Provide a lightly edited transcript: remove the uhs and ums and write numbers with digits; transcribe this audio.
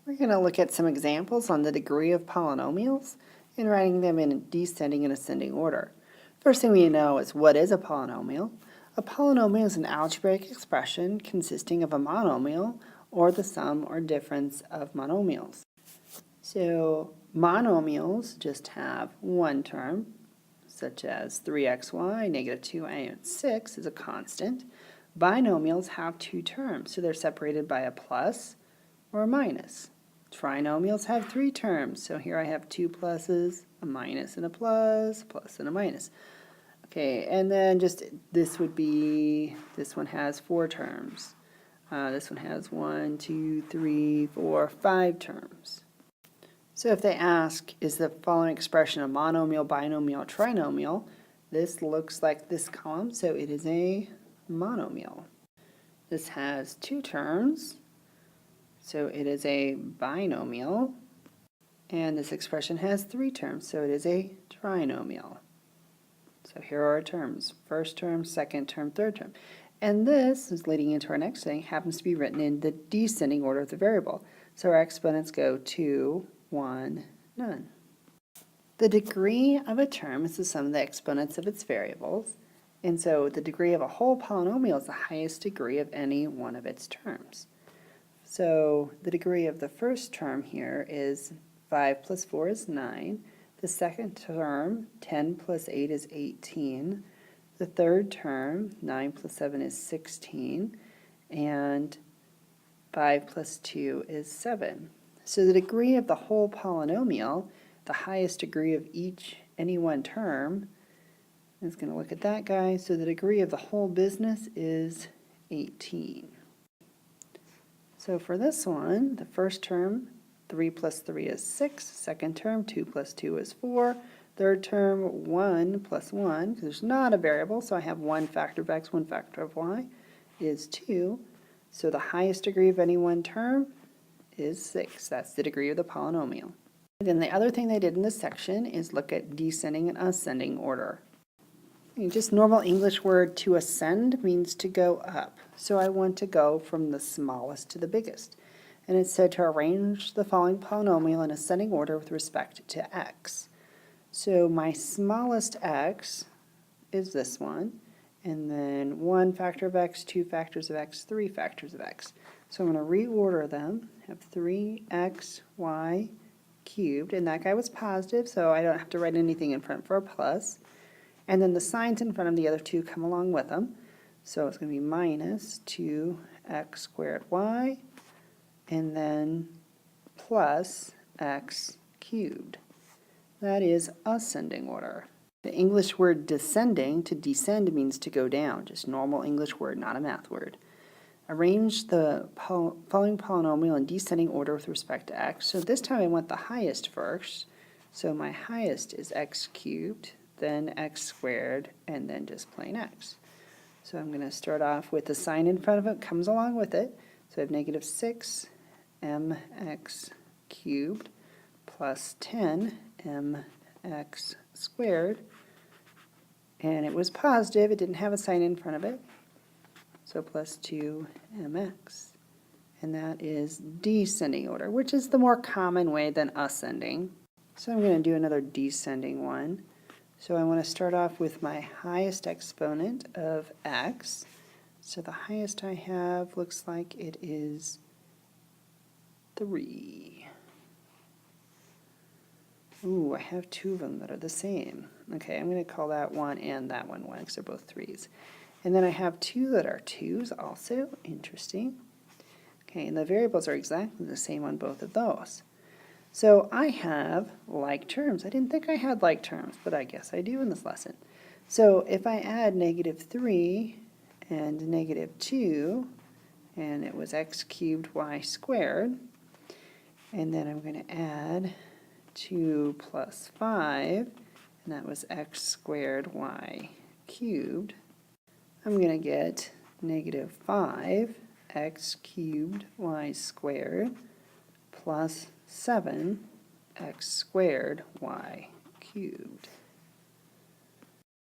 We're going to look at some examples on the degree of polynomials and writing them in descending and ascending order. First thing we know is what is a polynomial. A polynomial is an algebraic expression consisting of a monomial or the sum or difference of monomials. So monomials just have one term, such as 3xy, negative 2y, and 6 is a constant. Binomials have two terms, so they're separated by a plus or a minus. Trinomials have three terms, so here I have two pluses, a minus and a plus and a minus. Okay, and then just this would be, this one has four terms. This one has 1, 2, 3, 4, 5 terms. So if they ask, is the following expression a monomial, binomial, trinomial, this looks like this column, so it is a monomial. This has two terms, so it is a binomial. And this expression has three terms, so it is a trinomial. So here are our terms: first term, second term, third term. And this is leading into our next thing, happens to be written in the descending order of the variable. So our exponents go 2, 1, none. The degree of a term is the sum of the exponents of its variables. And so the degree of a whole polynomial is the highest degree of any one of its terms. So the degree of the first term here is 5 plus 4 is 9. The second term, 10 plus 8 is 18. The third term, 9 plus 7 is 16. And 5 plus 2 is 7. So the degree of the whole polynomial, the highest degree of any one term, is going to look at that guy. So the degree of the whole business is 18. So for this one, the first term, 3 plus 3 is 6. Second term, 2 plus 2 is 4. Third term, 1 plus 1, because there's not a variable, so I have one factor of x, one factor of y, is 2. So the highest degree of any one term is 6. That's the degree of the polynomial. And then the other thing they did in this section is look at descending and ascending order. Just normal English word to ascend means to go up. So I want to go from the smallest to the biggest. And it said to arrange the following polynomial in ascending order with respect to x. So my smallest x is this one, and then 1 factor of x, 2 factors of x, 3 factors of x. So I'm going to reorder them. I have 3xy cubed, and that guy was positive, so I don't have to write anything in front for a plus. And then the signs in front of the other two come along with them. So it's going to be minus 2x squared y, and then plus x cubed. That is ascending order. The English word descending, to descend, means to go down. Just normal English word, not a math word. Arrange the following polynomial in descending order with respect to x. So this time I want the highest first. So my highest is x cubed, then x squared, and then just plain x. So I'm going to start off with the sign in front of it, comes along with it. So I have negative 6 mx cubed plus 10 mx squared. And it was positive, it didn't have a sign in front of it. So plus 2mx. And that is descending order, which is the more common way than ascending. So I'm going to do another descending one. So I want to start off with my highest exponent of x. So the highest I have looks like it is 3. Ooh, I have two of them that are the same. Okay, I'm going to call that one and that one because they're both 3's. And then I have two that are 2's also. Interesting. Okay, and the variables are exactly the same on both of those. So I have like terms. I didn't think I had like terms, but I guess I do in this lesson. So if I add negative 3 and negative 2, and it was x cubed y squared, and then I'm going to add 2 plus 5, and that was x squared y cubed, I'm going to get negative 5 x cubed y squared plus 7 x squared y cubed.